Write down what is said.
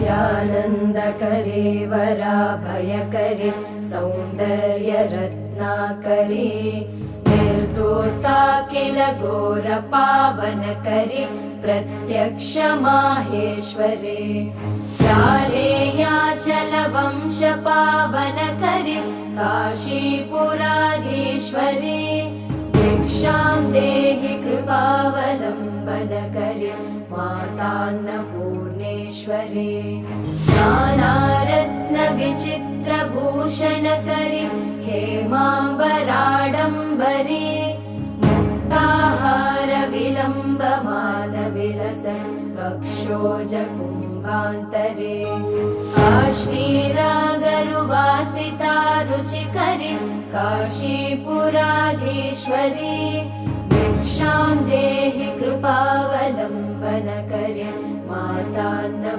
नित्यानन्दकरे वराभयकरे सौन्दर्यरत्नाकरे निर्दोता किल घोरपावनकरे प्रत्यक्ष माहेश्वरे प्रालेयाचलवंशपावनकरे काशीपुराधीश्वरे भिक्षां देहि कृपावलम्बनकरे मातान्नपूर्णेश्वरे नानारत्नविचित्रभूषणकरे हेमाम्बराडम्बरे मुक्ताहारविलम्बमानविलस कक्षोजकुम्भान्तरे काश्मीरागरुवासिता रुचिकरे काशीपुराधीश्वरे भिक्षां देहि कृपावलम्बनकरे मातान्न